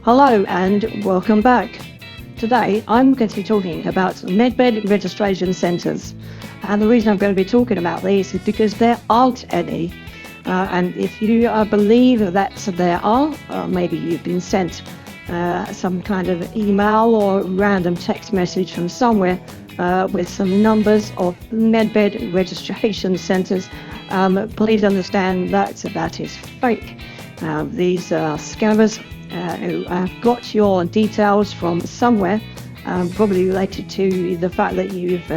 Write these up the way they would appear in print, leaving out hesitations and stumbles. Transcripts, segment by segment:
Hello and welcome back. Today I'm going to be talking about Medbed registration centres. And the reason I'm going to be talking about these is because there aren't any. And if you believe that there are, maybe you've been sent some kind of email or random text message from somewhere with some numbers of Medbed registration centres, please understand that that is fake. These are scammers who have got your details from somewhere, probably related to the fact that you've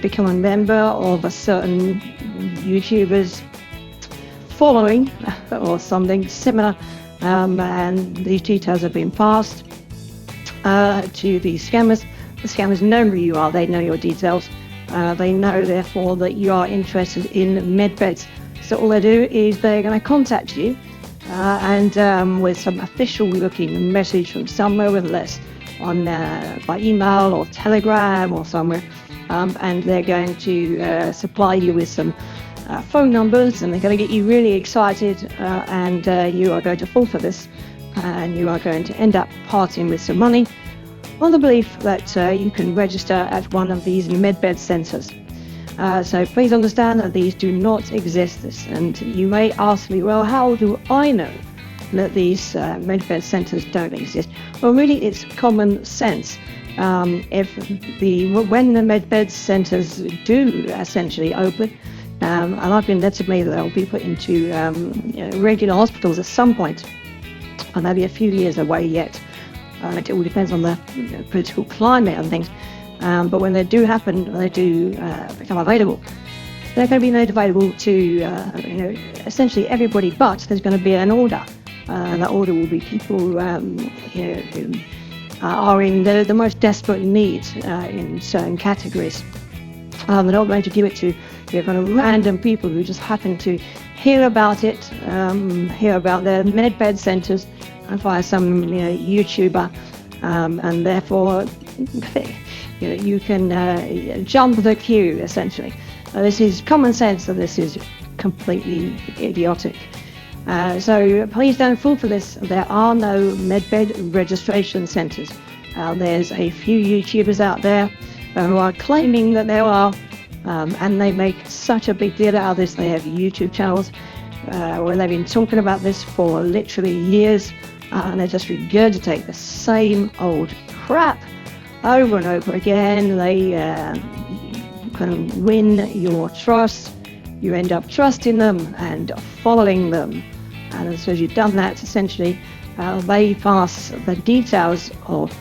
become a member of a certain YouTuber's following or something similar, and these details have been passed to the scammers. The scammers know who you are, they know your details, they know therefore that you are interested in Medbeds. So all they do is they're going to contact you and with some official looking message from somewhere, whether that's on by email or telegram or somewhere, and they're going to supply you with some phone numbers, and they're going to get you really excited, and you are going to fall for this, and you are going to end up parting with some money on the belief that you can register at one of these Medbed centres. So please understand that these do not exist. And you may ask me, well, how do I know that these Medbed centres don't exist? Well, really, it's common sense. When the Medbed centres do essentially open, and I've been led to believe that they'll be put into regular hospitals at some point, and they'll be a few years away yet. It all depends on the political climate and things. But when they do happen, they do become available. They're going to be made available to essentially everybody, but there's going to be an order. That order will be people who are in the most desperate need in certain categories. They're not going to give it to kind of random people who just happen to hear about it, hear about their Medbed centres via some YouTuber, and therefore you can jump the queue, essentially. This is common sense, and this is completely idiotic. So please don't fall for this. There are no Medbed registration centres. There's a few YouTubers out there who are claiming that there are, and they make such a big deal out of this. They have YouTube channels where they've been talking about this for literally years, and they just regurgitate the same old crap over and over again. They can win your trust. You end up trusting them and following them, and as soon as you've done that, essentially they pass the details of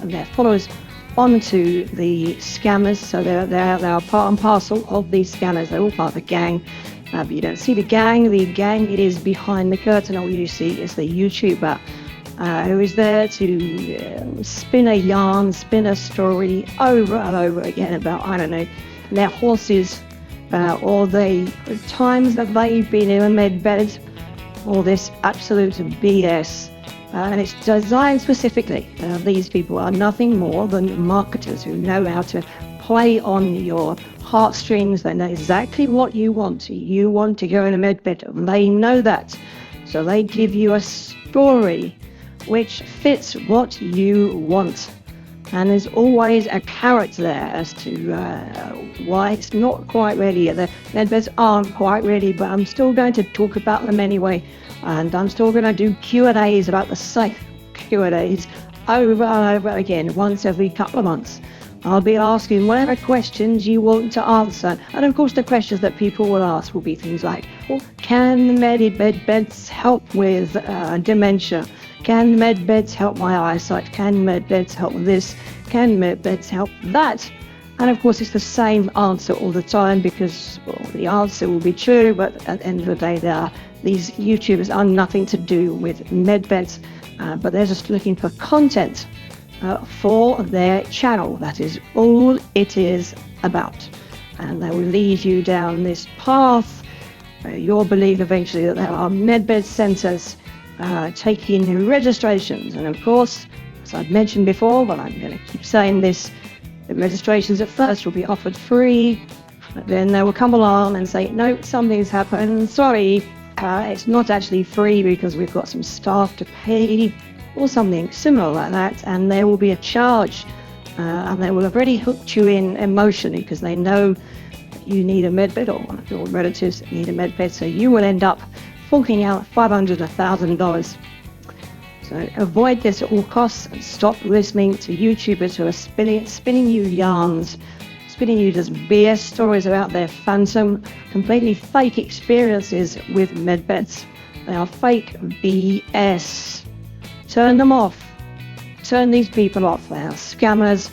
their followers onto the scammers. So they're part and parcel of these scammers. They're all part of the gang, but you don't see the gang. The gang, it is behind the curtain. All you see is the YouTuber who is there to spin a yarn, spin a story over and over again about, I don't know, their horses or the times that they've been in a Medbed, all this absolute BS. And it's designed specifically. These people are nothing more than marketers who know how to play on your heartstrings. They know exactly what you want. You want to go in a Medbed, and they know that. So they give you a story which fits what you want. And there's always a carrot there as to why it's not quite ready. The Medbeds aren't quite ready, but I'm still going to talk about them anyway. And I'm still going to do Q&As about the safe Q&As over and over again, once every couple of months. I'll be asking whatever questions you want to answer. And of course, the questions that people will ask will be things like, well, can Medbeds help with dementia? Can Medbeds help my eyesight? Can Medbeds help with this? Can Medbeds help that? And of course, it's the same answer all the time, because the answer will be true, but at the end of the day, these YouTubers are nothing to do with Medbeds, but they're just looking for content for their channel. That is all it is about. And they will lead you down this path. You'll believe eventually that there are Medbed centres taking registrations. And of course, as I've mentioned before, but I'm going to keep saying this, the registrations at first will be offered free, but then they will come along and say, no, something's happened, sorry, it's not actually free because we've got some staff to pay, or something similar like that, and there will be a charge, and they will have already hooked you in emotionally because they know you need a medbed, or one of your relatives need a medbed, so you will end up forking out $500 or $1,000. So avoid this at all costs and stop listening to YouTubers who are spinning you yarns, spinning you just BS stories about their phantom, completely fake experiences with medbeds. They are fake BS. Turn them off. Turn these people off. They are scammers,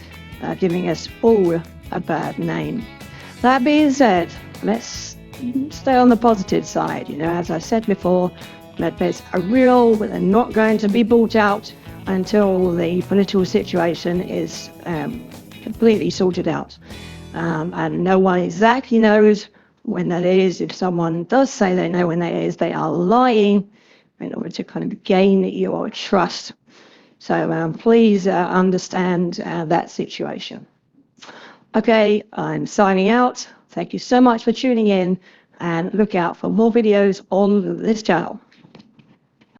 giving us all a bad name. That being said, let's stay on the positive side. As I said before, medbeds are real, but they're not going to be bought out until the political situation is completely sorted out. And no one exactly knows when that is. If someone does say they know when that is, they are lying in order to kind of gain your trust. So please understand that situation. Okay, I'm signing out. Thank you so much for tuning in, and look out for more videos on this channel.